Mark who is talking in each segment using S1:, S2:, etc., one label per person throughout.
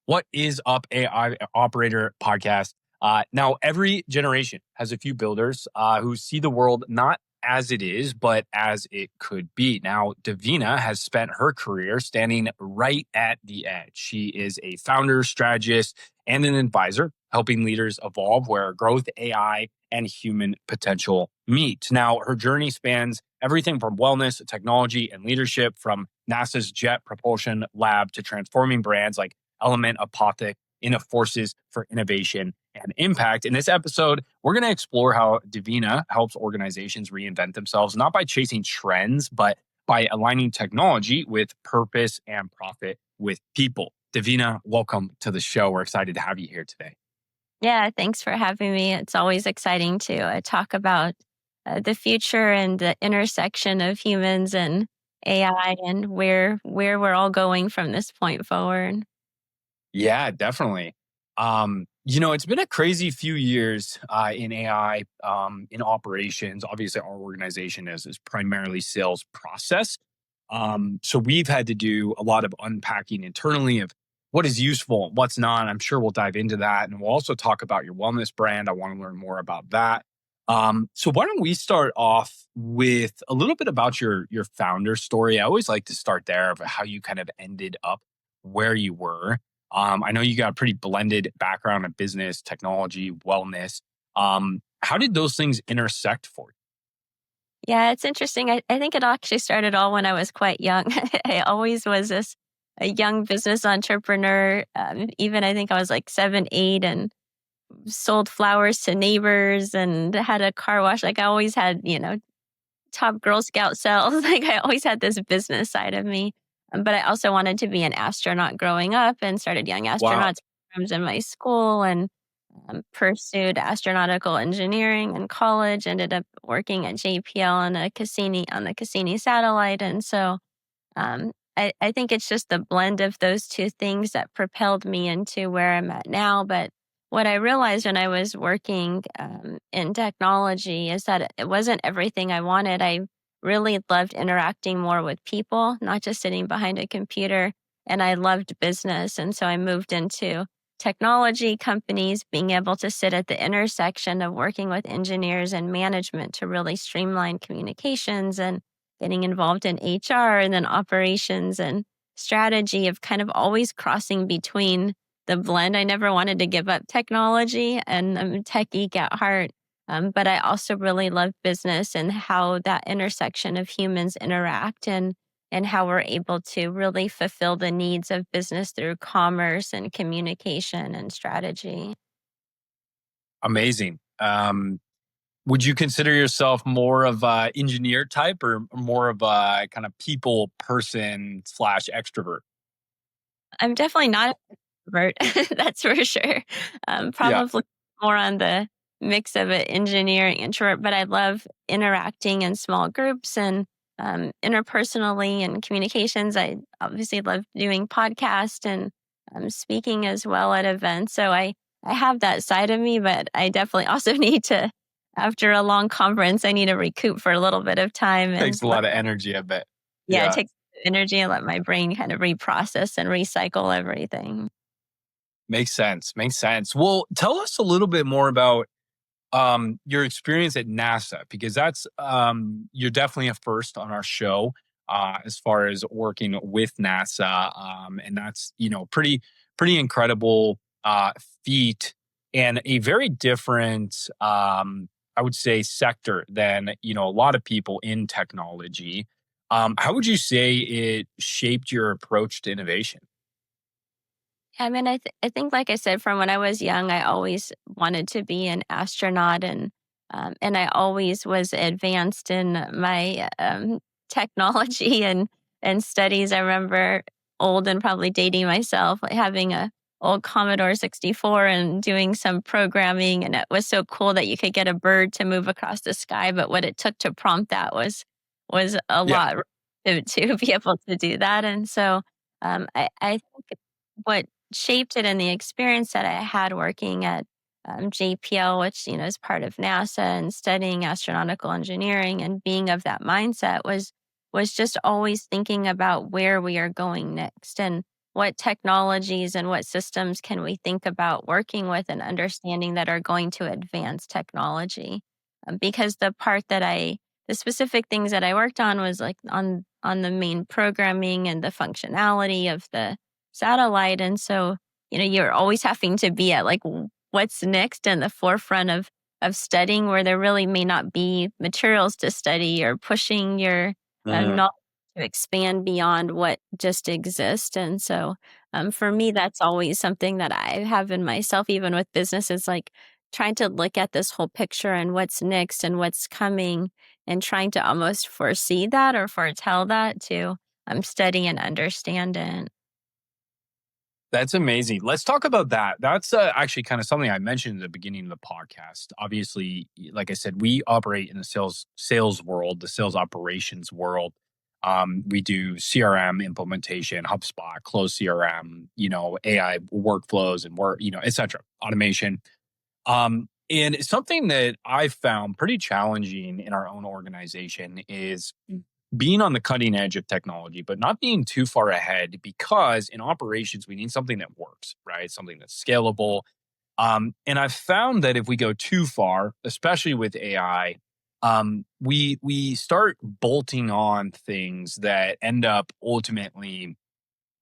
S1: What is up, AI Operator podcast? Now, every generation has a few builders who see the world not as it is, but as it could be. Now, Davina has spent her career standing right at the edge. She is a founder, strategist, and an advisor, helping leaders evolve where growth, AI, and human potential meet. Now, her journey spans everything from wellness, technology, and leadership, from NASA's Jet Propulsion Lab to transforming brands like Element Apothec into forces for innovation and impact. In this episode, we're going to explore how Davina helps organizations reinvent themselves, not by chasing trends, but by aligning technology with purpose and profit with people. Davina, welcome to the show. We're excited to have you here today.
S2: Yeah, thanks for having me. It's always exciting to talk about the future and the intersection of humans and AI and where we're all going from this point forward.
S1: Yeah, definitely. It's been a crazy few years in AI, in operations. Obviously, our organization is primarily sales process. So we've had to do a lot of unpacking internally of what is useful, what's not. I'm sure we'll dive into that. And we'll also talk about your wellness brand. I want to learn more about that. So why don't we start off with a little bit about your founder story? I always like to start there of how you kind of ended up where you were. I know you got a pretty blended background in business, technology, wellness. How did those things intersect for you?
S2: Yeah, it's interesting. I think it actually started all when I was quite young. I always was a young business entrepreneur. Even I think I was like 7, 8 and sold flowers to neighbors and had a car wash. Like I always had, top Girl Scout sales. Like I always had this business side of me. But I also wanted to be an astronaut growing up and started young
S1: Wow.
S2: astronauts programs in my school and pursued astronautical engineering in college. Ended up working at JPL on the Cassini satellite. And so I think it's just the blend of those two things that propelled me into where I'm at now. But what I realized when I was working in technology is that it wasn't everything I wanted. I really loved interacting more with people, not just sitting behind a computer. And I loved business. And so I moved into technology companies, being able to sit at the intersection of working with engineers and management to really streamline communications and getting involved in HR and then operations and strategy of kind of always crossing between the blend. I never wanted to give up technology and I'm a tech geek at heart. But I also really love business and how that intersection of humans interact and how we're able to really fulfill the needs of business through commerce and communication and strategy.
S1: Amazing. Would you consider yourself more of a engineer type or more of a kind of people person slash extrovert?
S2: I'm definitely not an introvert, that's for sure.
S1: Yeah.
S2: Probably more on the mix of an engineer and introvert, but I love interacting in small groups and interpersonally and communications. I obviously love doing podcasts and speaking as well at events. So I have that side of me, but I definitely also need to, after a long conference, I need to recoup for a little bit of time and
S1: Takes a lot of energy, I bet.
S2: yeah, it
S1: Yeah.
S2: takes energy and let my brain kind of reprocess and recycle everything.
S1: Makes sense. Makes sense. Well, tell us a little bit more about your experience at NASA, because that's you're definitely a first on our show as far as working with NASA, and that's pretty incredible feat and a very different, I would say, sector than a lot of people in technology. How would you say it shaped your approach to innovation?
S2: I mean, I think, like I said, from when I was young, I always wanted to be an astronaut, and I always was advanced in my technology and studies. I remember old and probably dating myself, like having a old Commodore 64 and doing some programming, and it was so cool that you could get a bird to move across the sky. But what it took to prompt that was a
S1: Yeah.
S2: lot to be able to do that, and so I think what shaped it and the experience that I had working at JPL, which is part of NASA, and studying astronautical engineering and being of that mindset was just always thinking about where we are going next and what technologies and what systems can we think about working with and understanding that are going to advance technology. Because the specific things that I worked on was like on the main programming and the functionality of the satellite. And so, you're always having to be at like what's next in the forefront of studying where there really may not be materials to study or pushing your knowledge to expand beyond what just exists. And so, for me, that's always something that I have in myself, even with businesses, like trying to look at this whole picture and what's next and what's coming and trying to almost foresee that or foretell that to study and understand it.
S1: That's amazing. Let's talk about that. That's actually kind of something I mentioned at the beginning of the podcast. Obviously, like I said, we operate in the sales world, the sales operations world. We do CRM implementation, HubSpot, close CRM, AI workflows and et cetera, automation. And something that I found pretty challenging in our own organization is being on the cutting edge of technology, but not being too far ahead because in operations, we need something that works, right? Something that's scalable. And I've found that if we go too far, especially with AI, we start bolting on things that end up ultimately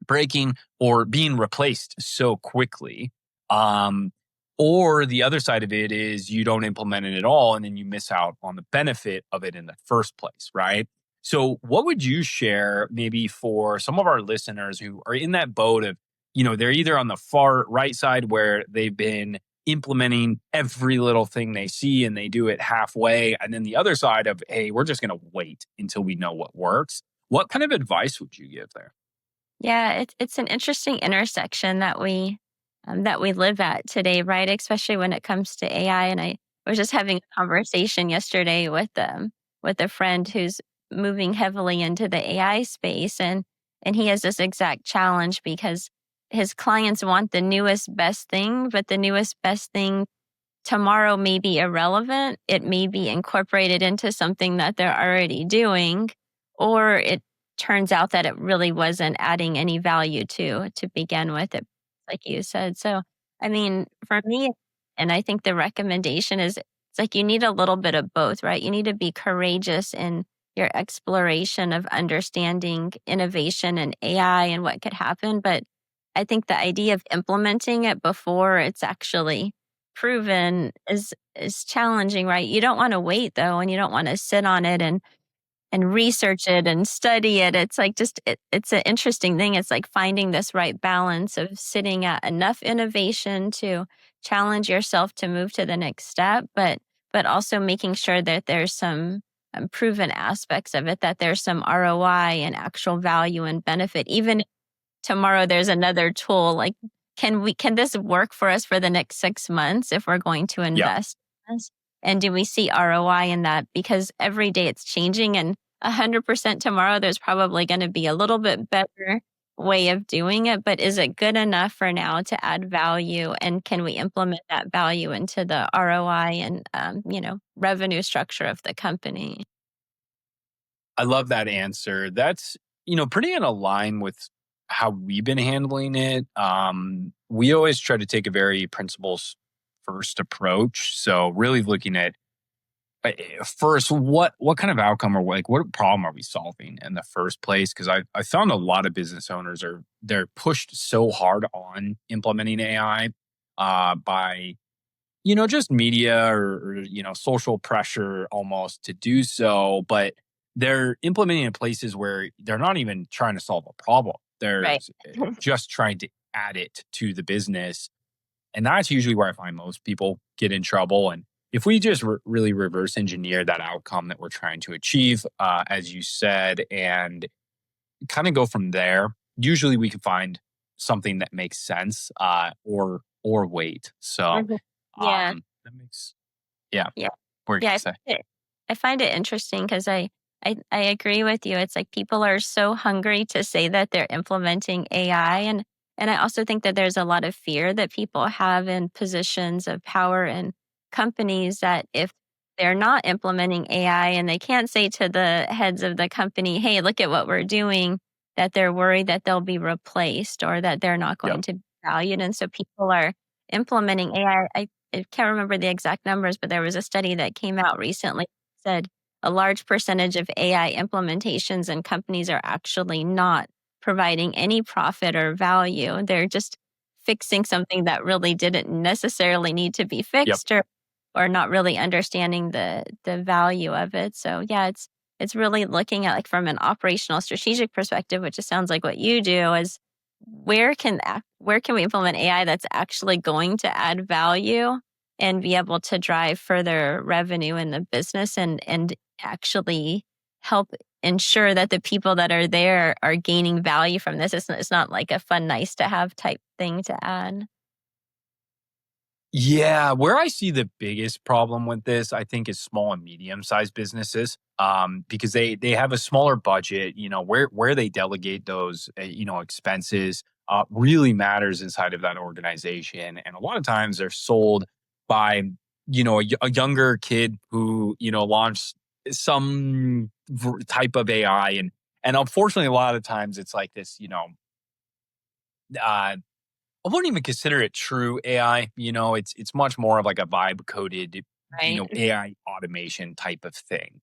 S1: breaking or being replaced so quickly. Um, or the other side of it is you don't implement it at all and then you miss out on the benefit of it in the first place, right? So, what would you share maybe for some of our listeners who are in that boat of, they're either on the far right side where they've been implementing every little thing they see and they do it halfway, and then the other side of, hey, we're just going to wait until we know what works. What kind of advice would you give there?
S2: Yeah, it's an interesting intersection that we live at today, right? Especially when it comes to AI. And I was just having a conversation yesterday with a friend who's moving heavily into the AI space, and he has this exact challenge because his clients want the newest best thing, but the newest best thing tomorrow may be irrelevant. It may be incorporated into something that they're already doing, or it turns out that it really wasn't adding any value to begin with it, like you said. So, I mean, for me, and I think the recommendation is it's like you need a little bit of both, right? You need to be courageous in your exploration of understanding innovation and AI and what could happen. But I think the idea of implementing it before it's actually proven is challenging, right? You don't wanna wait though, and you don't wanna sit on it and research it and study it. It's like it's an interesting thing. It's like finding this right balance of sitting at enough innovation to challenge yourself to move to the next step, but also making sure that there's some proven aspects of it, that there's some ROI and actual value and benefit, even tomorrow there's another tool, like, can this work for us for the next 6 months if we're going to
S1: Yeah.
S2: invest in this? And do we see ROI in that? Because every day it's changing, and 100% tomorrow there's probably gonna be a little bit better way of doing it, but is it good enough for now to add value, and can we implement that value into the ROI and, revenue structure of the company?
S1: I love that answer. That's, pretty in line with how we've been handling it. We always try to take a very principles first approach. So really looking at first, what kind of outcome or like what problem are we solving in the first place? Because I found a lot of business owners they're pushed so hard on implementing AI by just media or social pressure almost to do so, but they're implementing in places where they're not even trying to solve a problem. They're
S2: Right.
S1: just trying to add it to the business. And that's usually where I find most people get in trouble. And if we just really reverse engineer that outcome that we're trying to achieve, as you said, and kind of go from there, usually we can find something that makes sense, or wait. So
S2: Mhm. Yeah.
S1: that makes yeah.
S2: Yeah.
S1: What were you
S2: Yeah,
S1: gonna say?
S2: I find it interesting because I agree with you. It's like people are so hungry to say that they're implementing AI, and I also think that there's a lot of fear that people have in positions of power in companies that if they're not implementing AI and they can't say to the heads of the company, "Hey, look at what we're doing," that they're worried that they'll be replaced or that they're not
S1: Yeah.
S2: going to be valued. And so people are implementing AI. I can't remember the exact numbers, but there was a study that came out recently that said a large percentage of AI implementations and companies are actually not providing any profit or value. They're just fixing something that really didn't necessarily need to be
S1: Yep.
S2: fixed, or not really understanding the value of it. So yeah, it's really looking at, like, from an operational strategic perspective, which it sounds like what you do, is where can we implement AI that's actually going to add value and be able to drive further revenue in the business, and actually help ensure that the people that are there are gaining value from this. It's not like a fun, nice to have type thing to add.
S1: Yeah, where I see the biggest problem with this, I think, is small and medium sized businesses, because they have a smaller budget. Where they delegate those expenses really matters inside of that organization, and a lot of times they're sold by a younger kid who launched some type of AI, and unfortunately a lot of times it's like this. Uh, I wouldn't even consider it true AI. It's much more of like a vibe coded,
S2: Right.
S1: AI automation type of thing.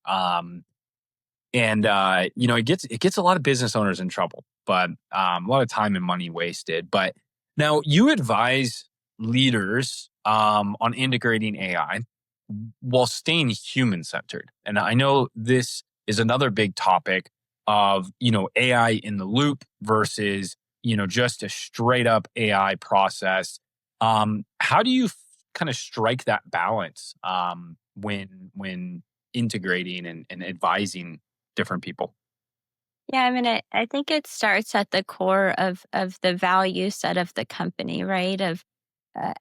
S1: And it gets a lot of business owners in trouble, but a lot of time and money wasted. But now you advise leaders on integrating AI while staying human centered. And I know this is another big topic of AI in the loop versus just a straight up AI process. How do you kind of strike that balance when integrating and advising different people?
S2: Yeah, I mean, I think it starts at the core of the value set of the company, right? Of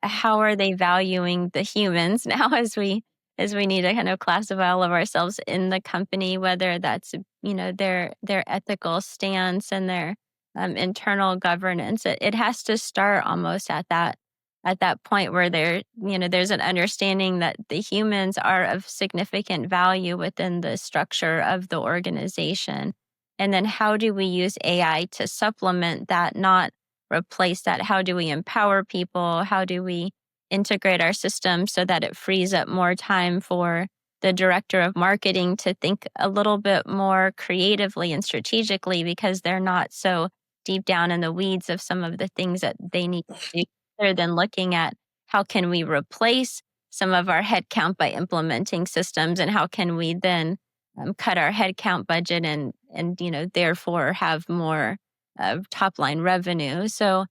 S2: how are they valuing the humans now, as we need to kind of classify all of ourselves in the company, whether that's their ethical stance and their internal governance. It has to start almost at that point where there's an understanding that the humans are of significant value within the structure of the organization. And then how do we use AI to supplement that, not replace that? How do we empower people? How do we integrate our system so that it frees up more time for the director of marketing to think a little bit more creatively and strategically, because they're not so deep down in the weeds of some of the things that they need to do, rather than looking at how can we replace some of our headcount by implementing systems, and how can we then cut our headcount budget, and therefore have more top line revenue. So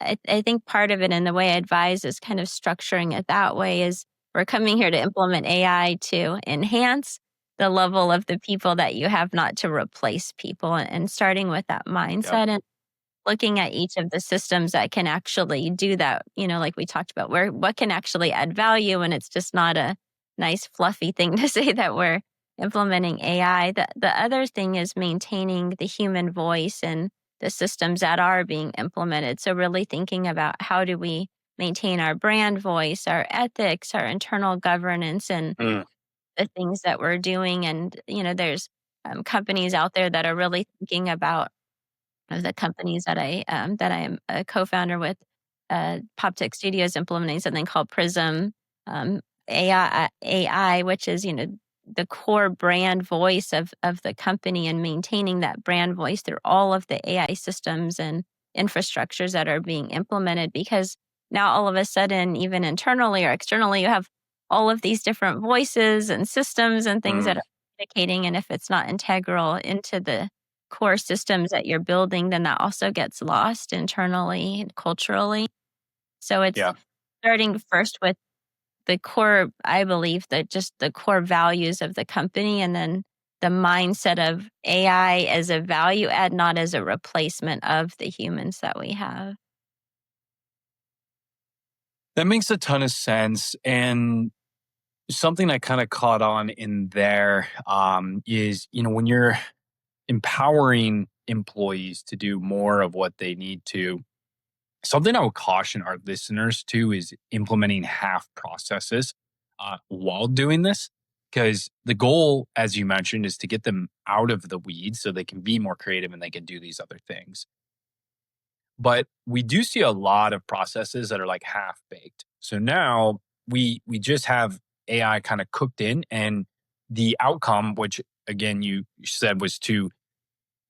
S2: I think part of it, and the way I advise, is kind of structuring it that way, is we're coming here to implement AI to enhance the level of the people that you have, not to replace people, and starting with that
S1: Yep.
S2: mindset and looking at each of the systems that can actually do that, like we talked about, where what can actually add value, and it's just not a nice fluffy thing to say that we're implementing AI. The other thing is maintaining the human voice and the systems that are being implemented. So really thinking about how do we maintain our brand voice, our ethics, our internal governance, and
S1: Mm,
S2: the things that we're doing. And there's companies out there that are really thinking about, of the companies that I am a co-founder with, PopTech Studios, implementing something called Prism AI, which is the core brand voice of the company, and maintaining that brand voice through all of the AI systems and infrastructures that are being implemented. Because now all of a sudden, even internally or externally, you have all of these different voices and systems and things that
S1: mm,
S2: are communicating, and if it's not integral into the core systems that you're building, then that also gets lost internally and culturally. So it's
S1: yeah.
S2: starting first with the core, I believe, that just the core values of the company, and then the mindset of AI as a value add, not as a replacement of the humans that we have.
S1: That makes a ton of sense. And something I kind of caught on in there is, when you're empowering employees to do more of what they need to, something I would caution our listeners to is implementing half processes while doing this. because the goal, as you mentioned, is to get them out of the weeds so they can be more creative and they can do these other things. But we do see a lot of processes that are like half baked. So now we just have AI kind of cooked in, and the outcome, which again you said was to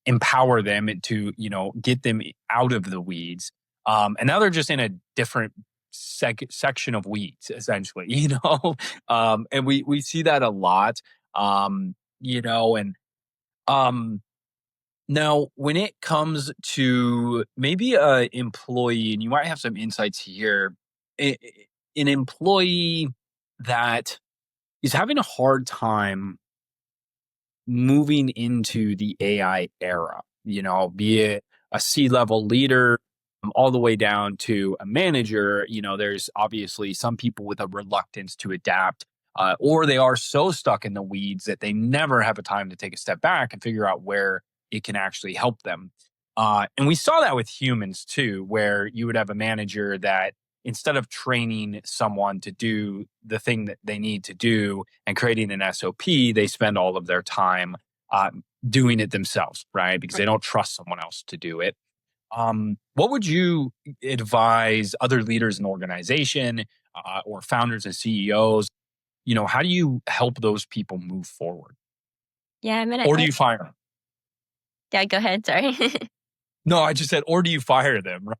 S1: empower them and to get them out of the weeds. And now they're just in a different section of weeds, essentially. And we see that a lot. And um, now, when it comes to maybe a employee, and you might have some insights here, an employee that is having a hard time moving into the AI era, be it a C-level leader, all the way down to a manager. There's obviously some people with a reluctance to adapt, or they are so stuck in the weeds that they never have a time to take a step back and figure out where it can actually help them. And we saw that with humans too, where you would have a manager that instead of training someone to do the thing that they need to do and creating an SOP, they spend all of their time uh, doing it themselves, right? Because they don't trust someone else to do it. What would you advise other leaders in the organization or founders and CEOs? How do you help those people move forward?
S2: Yeah, I mean,
S1: Or do you fire them?
S2: yeah, go ahead. Sorry.
S1: No, I just said, or do you fire them? Right?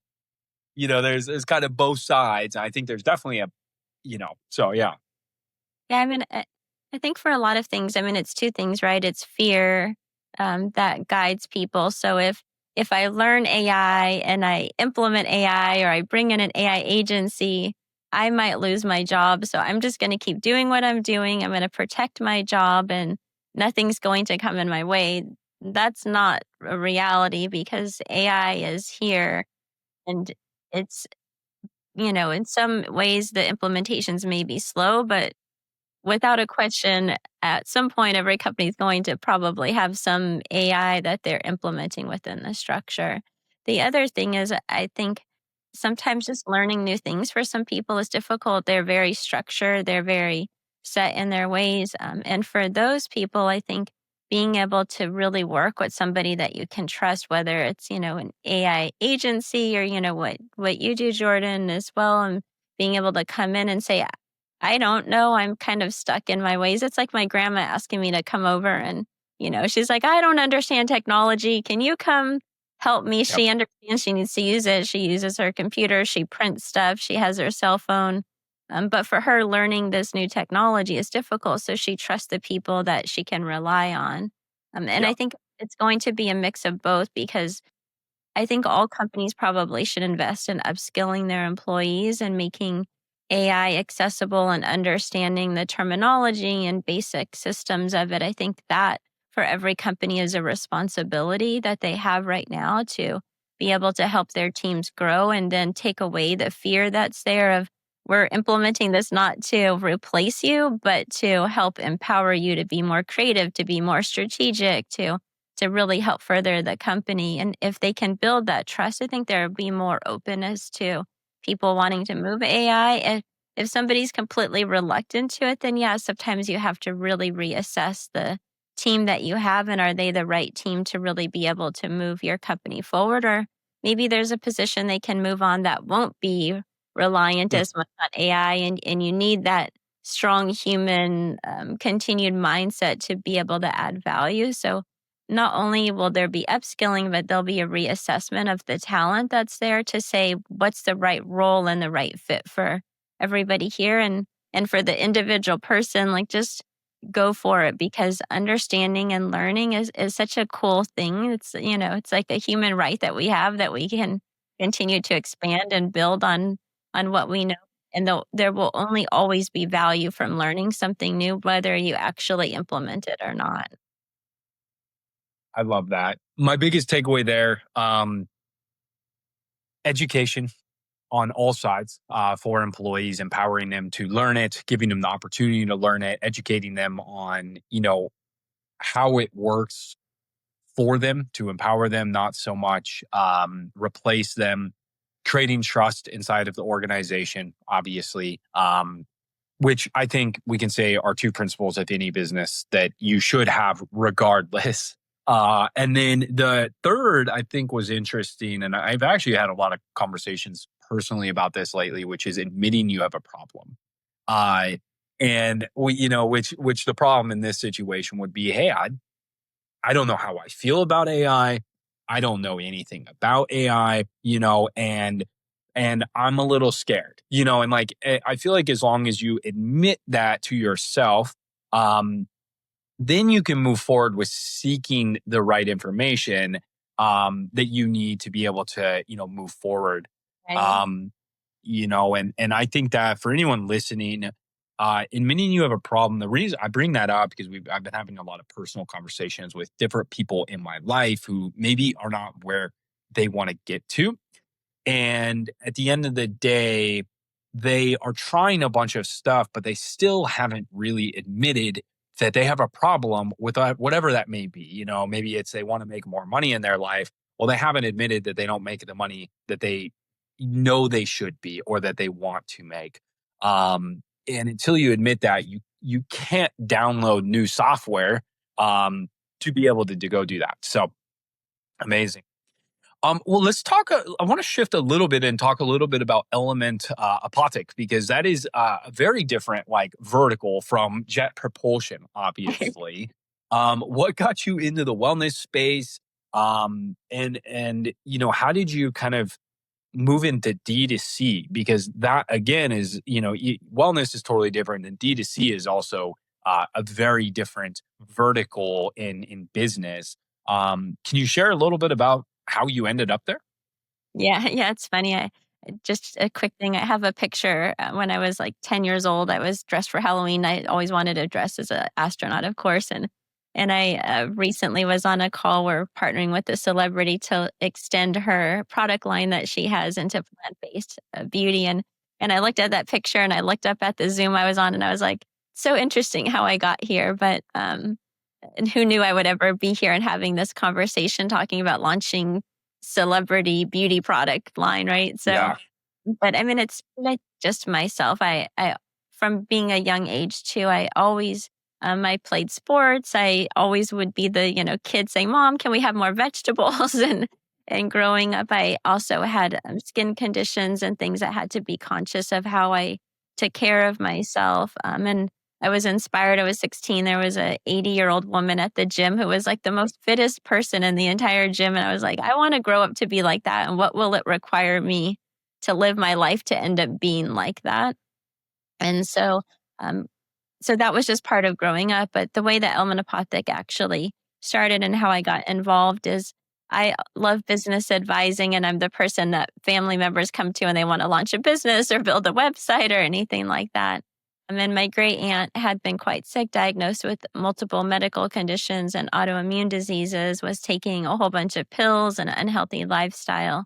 S1: There's kind of both sides. I think there's definitely so yeah.
S2: Yeah, I mean, I think for a lot of things, I mean, it's two things, right? It's fear that guides people. So if I learn AI and I implement AI or I bring in an AI agency, I might lose my job. So I'm just going to keep doing what I'm doing. I'm going to protect my job, and nothing's going to come in my way. That's not a reality because AI is here, and it's in some ways the implementations may be slow, but without a question, at some point, every company is going to probably have some AI that they're implementing within the structure. The other thing is, I think sometimes just learning new things for some people is difficult. They're very structured, they're very set in their ways. And for those people, I think being able to really work with somebody that you can trust, whether it's, an AI agency or, what you do, Jordan, as well, and being able to come in and say, I don't know. I'm kind of stuck in my ways. It's like my grandma asking me to come over and, she's like, I don't understand technology. Can you come help me?
S1: Yep.
S2: She understands she needs to use it. She uses her computer. She prints stuff. She has her cell phone. But for her, learning this new technology is difficult. So she trusts the people that she can rely on. And I
S1: Yep.
S2: think it's going to be a mix of both because I think all companies probably should invest in upskilling their employees and making AI accessible and understanding the terminology and basic systems of it. I think that for every company is a responsibility that they have right now to be able to help their teams grow and then take away the fear that's there of we're implementing this not to replace you, but to help empower you to be more creative, to be more strategic, to really help further the company. And if they can build that trust, I think there will be more openness to people wanting to move AI. If somebody's completely reluctant to it, then yeah, sometimes you have to really reassess the team that you have and are they the right team to really be able to move your company forward? Or maybe there's a position they can move on that won't be reliant
S1: Mm.
S2: as much on AI, and you need that strong human continued mindset to be able to add value. So not only will there be upskilling, but there'll be a reassessment of the talent that's there to say what's the right role and the right fit for everybody here, and for the individual person, like just go for it because understanding and learning is such a cool thing. It's like a human right that we have that we can continue to expand and build on what we know. And there will only always be value from learning something new, whether you actually implement it or not.
S1: I love that. My biggest takeaway there, education on all sides for employees, empowering them to learn it, giving them the opportunity to learn it, educating them on, how it works for them to empower them, not so much replace them, creating trust inside of the organization, obviously. which I think we can say are two principles of any business that you should have regardless. And then the third I think was interesting, and I've actually had a lot of conversations personally about this lately, which is admitting you have a problem. Uh, and which the problem in this situation would be, hey, I don't know how I feel about AI. I don't know anything about AI, and I'm a little scared, and like I feel like as long as you admit that to yourself, um, then you can move forward with seeking the right information that you need to be able to, move forward.
S2: Right.
S1: Um, and I think that for anyone listening, admitting you have a problem, the reason I bring that up because I've been having a lot of personal conversations with different people in my life who maybe are not where they want to get to. And at the end of the day, they are trying a bunch of stuff, but they still haven't really admitted that they have a problem with whatever that may be. Maybe it's they want to make more money in their life. Well, they haven't admitted that they don't make the money that they know they should be or that they want to make. And until you admit that, you can't download new software to be able to go do that. So amazing. Well, let's talk. I want to shift a little bit and talk a little bit about Element Apothec because that is a very different, like, vertical from jet propulsion. Obviously, what got you into the wellness space? And how did you kind of move into D to C? Because that again is wellness is totally different, and D to C is also a very different vertical in business. Can you share a little bit about how you ended up there?
S2: Yeah, yeah, it's funny. Just a quick thing. I have a picture when I was like 10 years old. I was dressed for Halloween. I always wanted to dress as an astronaut, of course. And I recently was on a call. We're partnering with a celebrity to extend her product line that she has into plant based beauty. And I looked at that picture and I looked up at the Zoom I was on, and I was like, so interesting how I got here. But and who knew I would ever be here and having this conversation talking about launching celebrity beauty product line, right? So,
S1: Yeah.
S2: but I mean, it's like just myself. I, from being a young age too, I always, I played sports. I always would be the, kid saying, Mom, can we have more vegetables? And growing up, I also had skin conditions and things that had to be conscious of how I took care of myself. And I was inspired. I was 16. There was a 80-year-old woman at the gym who was like the most fittest person in the entire gym. And I was like, I want to grow up to be like that. And what will it require me to live my life to end up being like that? And um, so that was just part of growing up. But the way that Element Apothec actually started and how I got involved is I love business advising, and I'm the person that family members come to when they want to launch a business or build a website or anything like that. And then my great aunt had been quite sick, diagnosed with multiple medical conditions and autoimmune diseases, was taking a whole bunch of pills and an unhealthy lifestyle.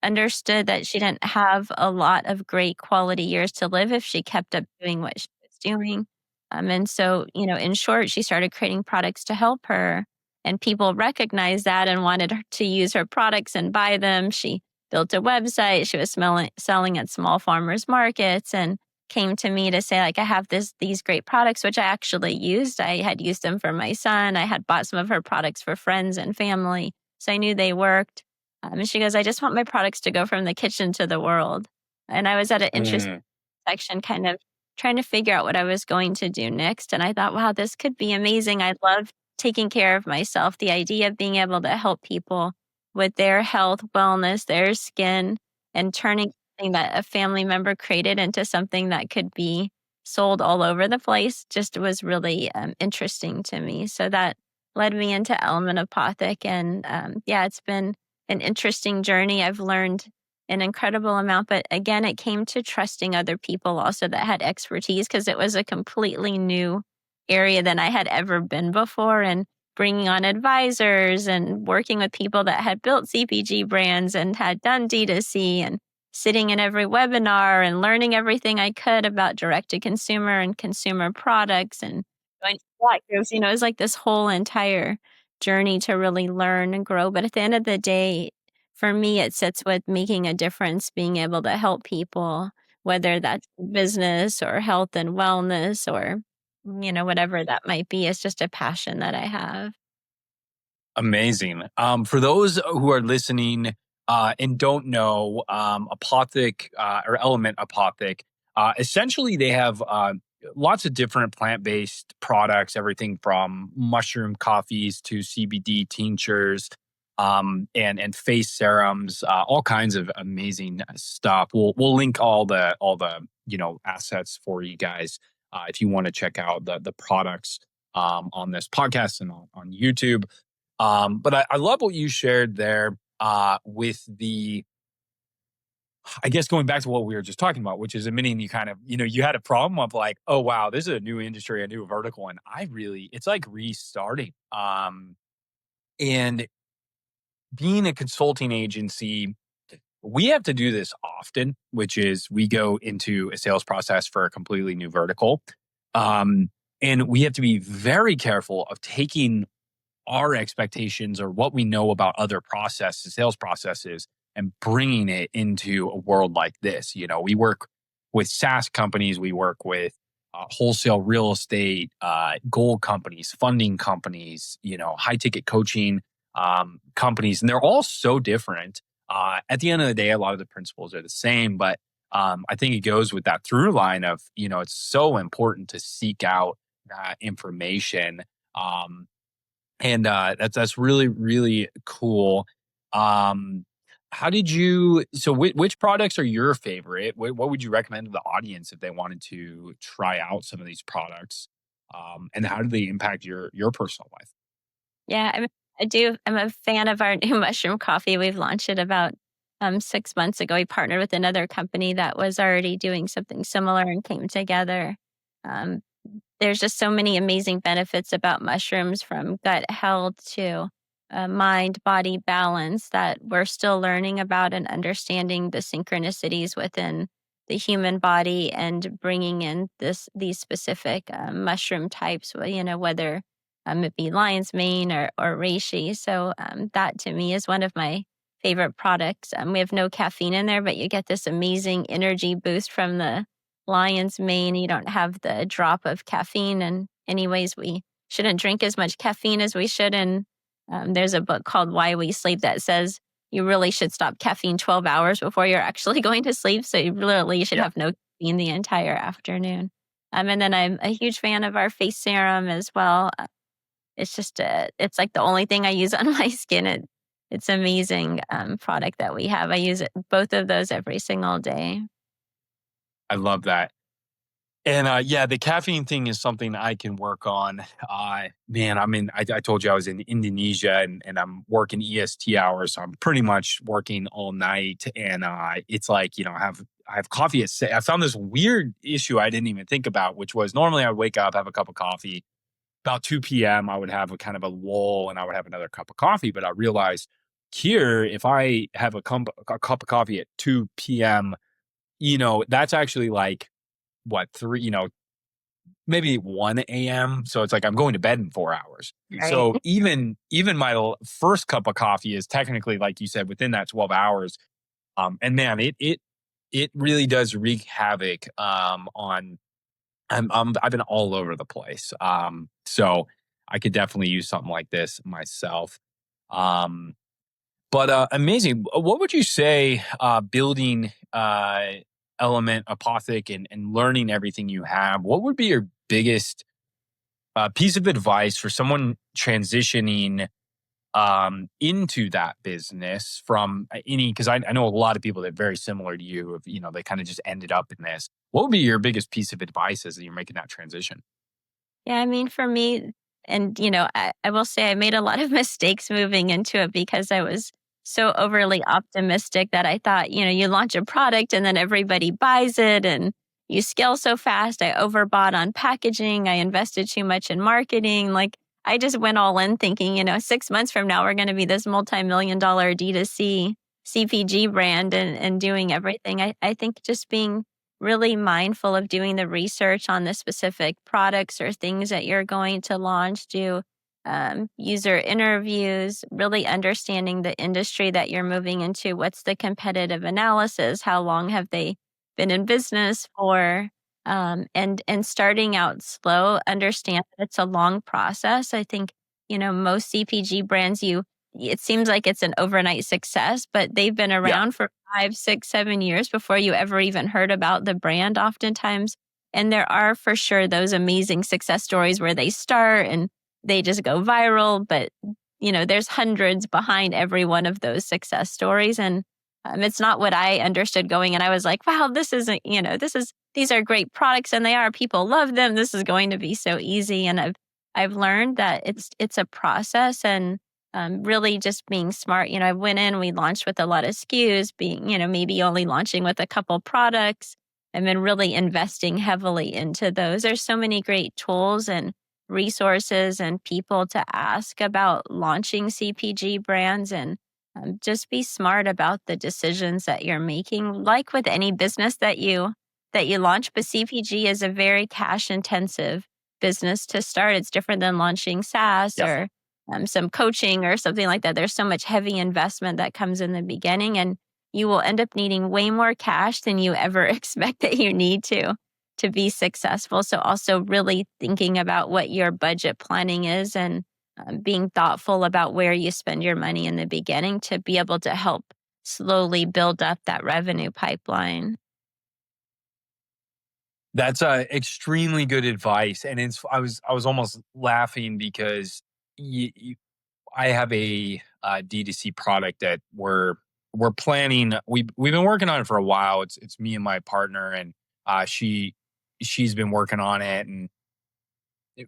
S2: Understood that she didn't have a lot of great quality years to live if she kept up doing what she was doing. And so, in short, she started creating products to help her. And people recognized that and wanted her to use her products and buy them. She built a website. She was selling at small farmers markets and came to me to say, like, I have these great products, which I actually used. I had used them for my son. I had bought some of her products for friends and family. So I knew they worked. And she goes, I just want my products to go from the kitchen to the world. And I was at an interesting
S1: Mm,
S2: section, kind of trying to figure out what I was going to do next. And I thought, wow, this could be amazing. I love taking care of myself. The idea of being able to help people with their health, wellness, their skin, and turning something that a family member created into something that could be sold all over the place just was really interesting to me. So that led me into Element Apothec. And yeah, it's been an interesting journey. I've learned an incredible amount, but again, it came to trusting other people also that had expertise because it was a completely new area than I had ever been before. And bringing on advisors and working with people that had built CPG brands and had done D2C and sitting in every webinar and learning everything I could about direct to consumer and consumer products and going to Slack groups. It was like this whole entire journey to really learn and grow. But at the end of the day, for me, it sits with making a difference, being able to help people whether that's business or health and wellness or, whatever that might be. It's just a passion that I have.
S1: Amazing. For those who are listening and don't know, Apothec or Element Apothec, essentially they have lots of different plant based products, everything from mushroom coffees to CBD tinctures, and face serums, all kinds of amazing stuff. We'll link all the assets for you guys if you want to check out the products on this podcast and on YouTube. But I love what you shared there with I guess going back to what we were just talking about, which is admitting you kind of, you had a problem of like, oh, wow, this is a new industry, a new vertical. And it's like restarting. And being a consulting agency, we have to do this often, which is we go into a sales process for a completely new vertical. And we have to be very careful of taking our expectations or what we know about other processes, sales processes, and bringing it into a world like this. We work with SaaS companies, we work with wholesale real estate, gold companies, funding companies, high ticket coaching companies, and they're all so different. At the end of the day, a lot of the principles are the same, but I think it goes with that through line of, it's so important to seek out that information. And that's really, really cool. Um, how did you? So, which products are your favorite? What would you recommend to the audience if they wanted to try out some of these products? And how do they impact your personal life?
S2: Yeah, I'm a fan of our new mushroom coffee. We've launched it about 6 months ago. We partnered with another company that was already doing something similar and came together. Um, there's just so many amazing benefits about mushrooms, from gut health to mind body balance, that we're still learning about and understanding the synchronicities within the human body, and bringing in these specific mushroom types, whether it be lion's mane or reishi. So that to me is one of my favorite products. We have no caffeine in there, but you get this amazing energy boost from the lion's mane. You don't have the drop of caffeine. And anyways, we shouldn't drink as much caffeine as we should. And there's a book called Why We Sleep that says you really should stop caffeine 12 hours before you're actually going to sleep. So you should
S1: Yeah,
S2: have no caffeine the entire afternoon. And then I'm a huge fan of our face serum as well. It's just it's like the only thing I use on my skin. It's amazing product that we have. I use both of those every single day.
S1: I love that. And yeah, the caffeine thing is something I can work on. Man, I told you I was in Indonesia and I'm working EST hours. So I'm pretty much working all night. And it's like, I have coffee I found this weird issue I didn't even think about, which was normally I would wake up, have a cup of coffee. About 2 p.m., I would have a kind of a lull and I would have another cup of coffee. But I realized here, if I have a cup of coffee at 2 p.m., that's actually like what, three, maybe 1 a.m. So it's like I'm going to bed in 4 hours.
S2: Right.
S1: So even my first cup of coffee is technically, like you said, within that 12 hours. And man, it really does wreak havoc on. I've been all over the place. So I could definitely use something like this myself. Um, but amazing. What would you say building Element Apothec and learning everything you have? What would be your biggest piece of advice for someone transitioning into that business from any? Because I know a lot of people that are very similar to you. Of they kind of just ended up in this. What would be your biggest piece of advice as you're making that transition?
S2: Yeah, I mean, for me, and I will say I made a lot of mistakes moving into it because I was so overly optimistic that I thought, you launch a product and then everybody buys it and you scale so fast. I overbought on packaging. I invested too much in marketing. Like, I just went all in thinking, 6 months from now, we're going to be this multi-million-dollar D2C CPG brand and doing everything. I think just being really mindful of doing the research on the specific products or things that you're going to launch, do user interviews, really understanding the industry that you're moving into. What's the competitive analysis? How long have they been in business for, and starting out slow, understand that it's a long process. I think, most CPG brands, it seems like it's an overnight success, but they've been
S1: Yeah.
S2: around for 5, 6, 7 years before you ever even heard about the brand oftentimes. And there are for sure those amazing success stories where they start and they just go viral, but there's hundreds behind every one of those success stories. And it's not what I understood going. And I was like, wow, this isn't, these are great products and they are, people love them. This is going to be so easy. And I've learned that it's a process, and really just being smart. I went in, we launched with a lot of SKUs, being, maybe only launching with a couple products, and then really investing heavily into those. There's so many great tools and resources and people to ask about launching CPG brands, and just be smart about the decisions that you're making. Like with any business that you launch, but CPG is a very cash intensive business to start. It's different than launching SaaS
S1: Yes.
S2: or some coaching or something like that. There's so much heavy investment that comes in the beginning, and you will end up needing way more cash than you ever expect that you need to be successful. So also really thinking about what your budget planning is, and being thoughtful about where you spend your money in the beginning to be able to help slowly build up that revenue pipeline.
S1: That's extremely good advice, and I was almost laughing because I have a D2C product that we're planning. We've been working on it for a while. It's me and my partner, and she's been working on it, and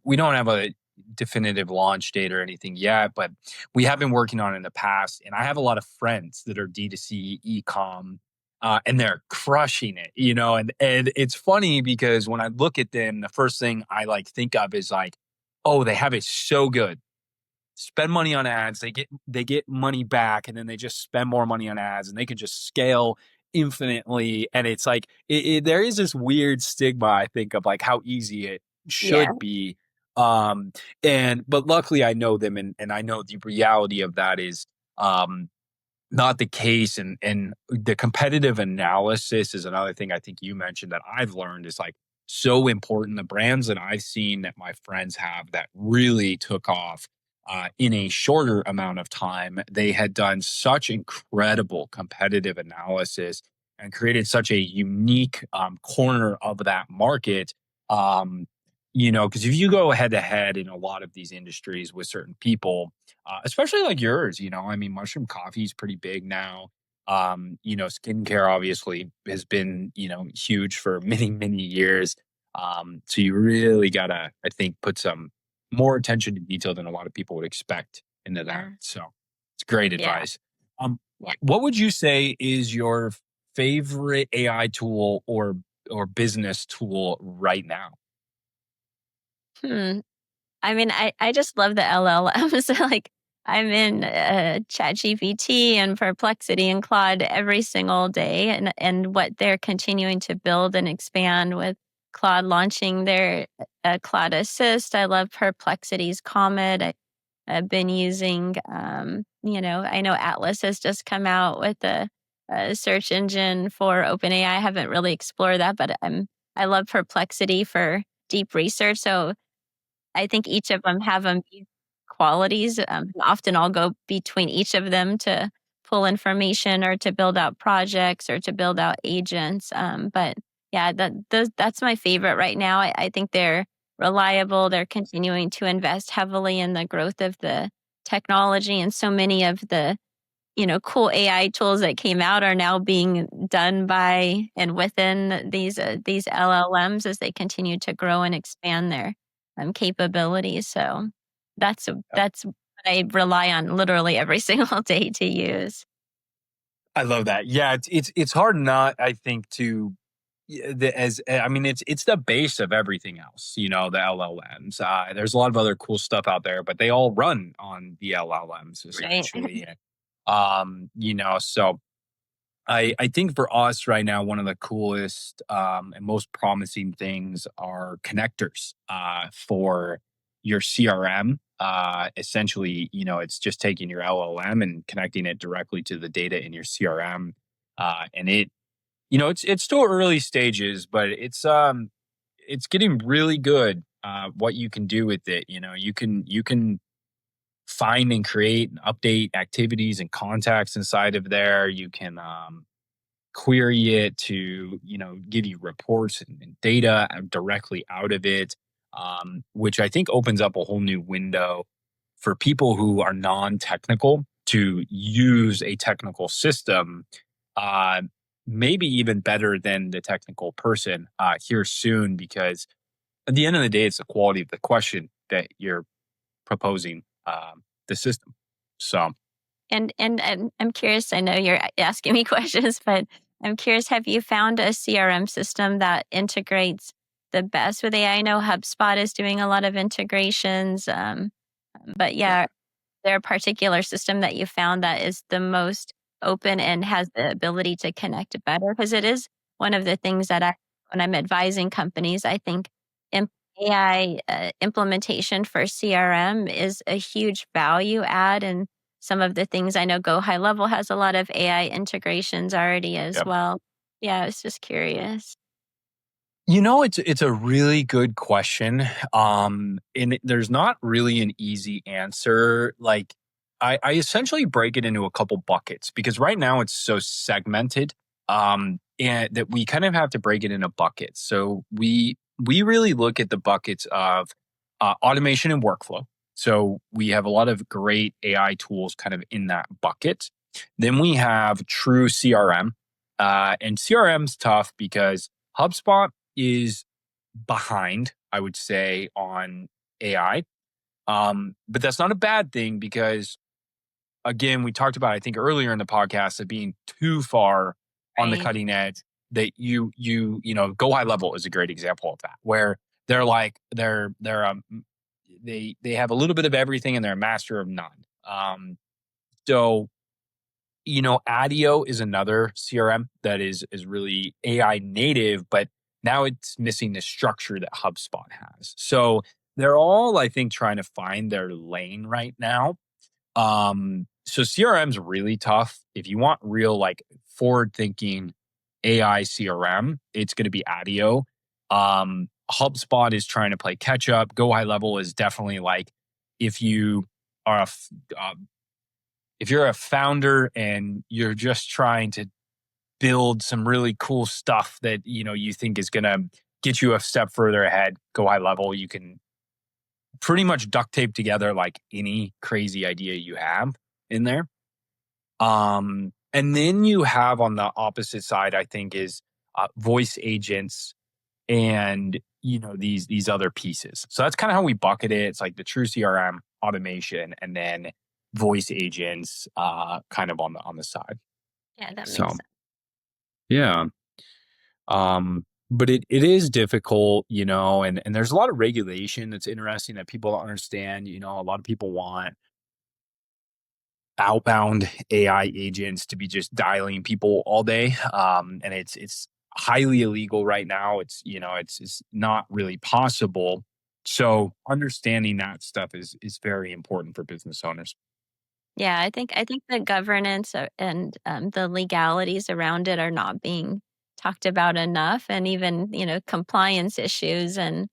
S1: we don't have a definitive launch date or anything yet, but we have been working on it in the past. And I have a lot of friends that are D2C e-com, and they're crushing it, and it's funny because when I look at them, the first thing I like think of is like, oh, they have it so good. Spend money on ads, they get money back, and then they just spend more money on ads, and they can just scale infinitely. And it's like there is this weird stigma, I think, of like how easy it
S2: Yeah.
S1: should be. Um, and but luckily I know them, and I know the reality of that is um not the case. And the competitive analysis is another thing I think you mentioned that I've learned is like so important. The brands that I've seen that my friends have that really took off in a shorter amount of time, they had done such incredible competitive analysis and created such a unique corner of that market. Um, because if you go head to head in a lot of these industries with certain people, especially like yours, I mean, mushroom coffee is pretty big now. Skincare obviously has been, huge for many, many years. So you really gotta, I think, put some more attention to detail than a lot of people would expect into that.
S2: Yeah.
S1: So it's great
S2: Yeah.
S1: advice. Um,
S2: Yeah.
S1: what would you say is your favorite AI tool or business tool right now?
S2: Hmm. I mean, I just love the LLMs. Like, I'm in ChatGPT and Perplexity and Claude every single day, and what they're continuing to build and expand with Claude launching their Claude Assist. I love Perplexity's Comet. I've been using, I know Atlas has just come out with a search engine for OpenAI. I haven't really explored that, but I love Perplexity for deep research. So I think each of them have amazing qualities. Often I'll go between each of them to pull information or to build out projects or to build out agents. But yeah, that's my favorite right now. I think they're reliable. They're continuing to invest heavily in the growth of the technology, and so many of the cool AI tools that came out are now being done by and within these LLMs as they continue to grow and expand their capabilities. So that's what I rely on literally every single day to use.
S1: I love that. Yeah, it's hard not, I think, to as I mean, it's the base of everything else. The LLMs. There's a lot of other cool stuff out there, but they all run on the LLMs
S2: Right.
S1: essentially. So I think for us right now, one of the coolest and most promising things are connectors for your CRM. Essentially, it's just taking your LLM and connecting it directly to the data in your CRM, and it It's still early stages, but it's getting really good. What you can do with it, you can find and create and update activities and contacts inside of there. You can query it to give you reports and data directly out of it, which I think opens up a whole new window for people who are non-technical to use a technical system, uh, maybe even better than the technical person here soon, because at the end of the day, it's the quality of the question that you're proposing the system. So,
S2: And I'm curious, I know you're asking me questions, but I'm curious, have you found a CRM system that integrates the best with AI? I know HubSpot is doing a lot of integrations, but yeah, there a particular system that you found that is the most open and has the ability to connect better? Because it is one of the things that when I'm advising companies, I think im- AI implementation for CRM is a huge value add. And some of the things I know Go High Level has a lot of AI integrations already as
S1: yeah.
S2: well. Yeah, I was just curious.
S1: It's a really good question. And there's not really an easy answer. Like, I essentially break it into a couple buckets because right now it's so segmented, and that we kind of have to break it into buckets. So we really look at the buckets of automation and workflow. So we have a lot of great AI tools kind of in that bucket. Then we have true CRM, and CRM's tough because HubSpot is behind, I would say, on AI. But that's not a bad thing because, again, we talked about, I think, earlier in the podcast of being too far on the
S2: Right.
S1: cutting edge. That Go High Level is a great example of that, where they have a little bit of everything and they're a master of none. So Adio is another CRM that is really AI native, but now it's missing the structure that HubSpot has. So they're all, I think, trying to find their lane right now. So CRM's really tough. If you want real, like, forward thinking AI CRM, it's going to be Adio. HubSpot is trying to play catch up. Go High Level is definitely like, if you are if you're a founder and you're just trying to build some really cool stuff that you think is going to get you a step further ahead, Go High Level. You can pretty much duct tape together like any crazy idea you have in there. And then you have on the opposite side, I think, is voice agents and these other pieces. So that's kind of how we bucket it. It's like the true CRM, automation, and then voice agents kind of on the side.
S2: Yeah, that makes
S1: So
S2: sense.
S1: yeah. But it is difficult, and there's a lot of regulation that's interesting that people don't understand. A lot of people want outbound AI agents to be just dialing people all day. And it's highly illegal right now. It's not really possible. So understanding that stuff is very important for business owners.
S2: Yeah, I think the governance and the legalities around it are not being talked about enough, and even compliance issues and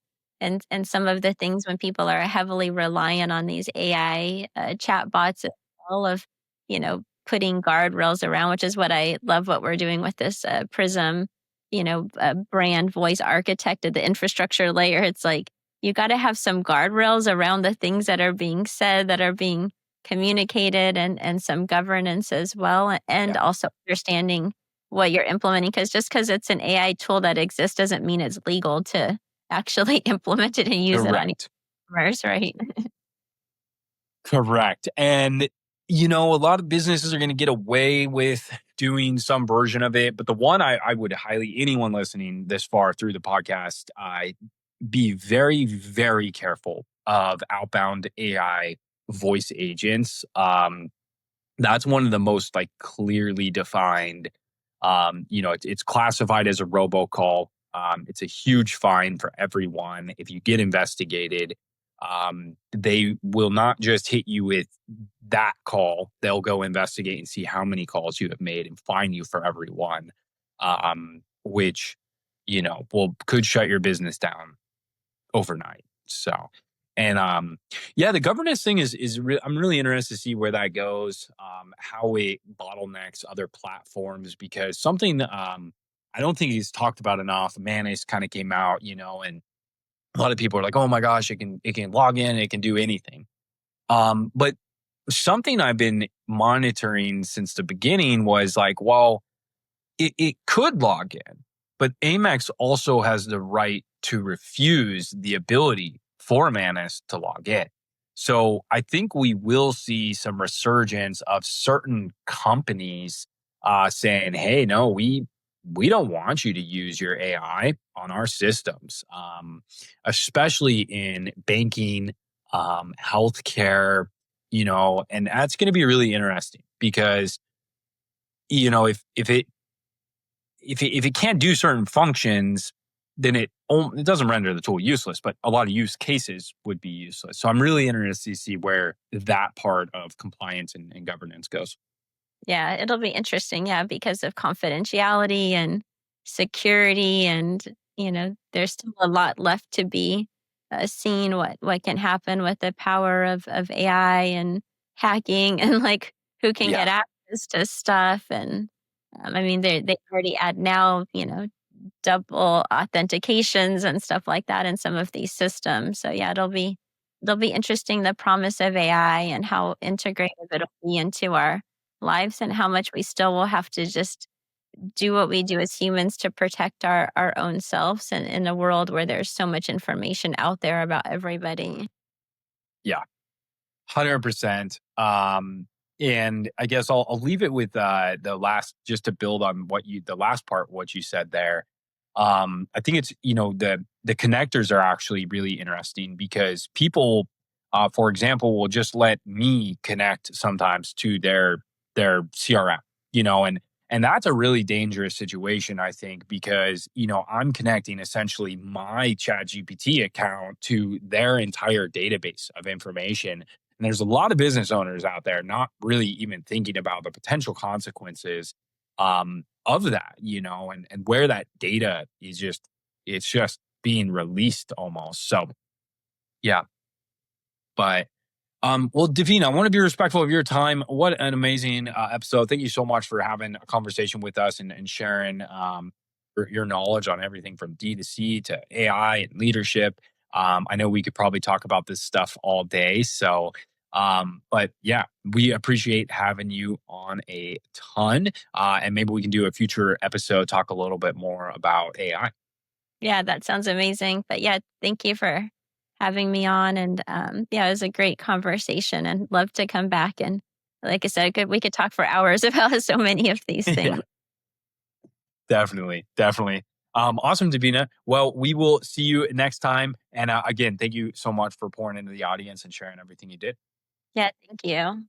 S2: some of the things when people are heavily reliant on these AI chatbots as well of putting guardrails around, which is what I love what we're doing with this Prism, brand voice architect at the infrastructure layer. It's like you got to have some guardrails around the things that are being said, that are being communicated, and some governance as well, and
S1: Yeah,
S2: also understanding what you're implementing, because just because it's an AI tool that exists doesn't mean it's legal to actually implement it and use it on
S1: correct.
S2: e-commerce, right?
S1: Correct. And, a lot of businesses are going to get away with doing some version of it. But the one I would highly, anyone listening this far through the podcast, be very, very careful of outbound AI voice agents. That's one of the most, like, clearly defined. It's classified as a robocall. It's a huge fine for everyone if you get investigated. They will not just hit you with that call; they'll go investigate and see how many calls you have made and fine you for every one. which, will could shut your business down overnight. So, and yeah, the governance thing I'm really interested to see where that goes, how it bottlenecks other platforms, because something I don't think he's talked about enough. Manus kind of came out, and a lot of people are like, "Oh my gosh, it can log in, it can do anything." But something I've been monitoring since the beginning was like, well, it could log in, but Amex also has the right to refuse the ability for Manus to log in. So I think we will see some resurgence of certain companies saying, "Hey, no, we don't want you to use your AI on our systems," especially in banking, healthcare, and that's going to be really interesting because if it can't do certain functions, then it doesn't render the tool useless, but a lot of use cases would be useless. So I'm really interested to see where that part of compliance and governance goes.
S2: Yeah, it'll be interesting, yeah, because of confidentiality and security and, there's still a lot left to be, seen what can happen with the power of AI and hacking and, like, who can
S1: Yeah.
S2: get access to stuff and, I mean, they already add now, double authentications and stuff like that in some of these systems. So yeah, it'll be interesting the promise of AI and how integrative it'll be into our lives and how much we still will have to just do what we do as humans to protect our own selves in a world where there's so much information out there about everybody.
S1: Yeah. 100%. And I guess I'll leave it with the last, just to build on the last part, what you said there. I think it's, the connectors are actually really interesting because people, for example, will just let me connect sometimes to their CRM, and that's a really dangerous situation, I think, because, I'm connecting essentially my chat GPT account to their entire database of information. And there's a lot of business owners out there not really even thinking about the potential consequences of that, and where that data it's just being released almost. So yeah, but well, Davina, I want to be respectful of your time. What an amazing episode! Thank you so much for having a conversation with us and sharing your knowledge on everything from D to C to AI and leadership. I know we could probably talk about this stuff all day. So, but yeah, we appreciate having you on a ton. And maybe we can do a future episode, talk a little bit more about AI.
S2: Yeah, that sounds amazing. But yeah, thank you for having me on. And yeah, it was a great conversation and love to come back. And like I said, we could talk for hours about so many of these
S1: Yeah,
S2: things.
S1: definitely, definitely. Awesome, Davina. Well, we will see you next time. And again, thank you so much for pouring into the audience and sharing everything you did.
S2: Yeah, thank you.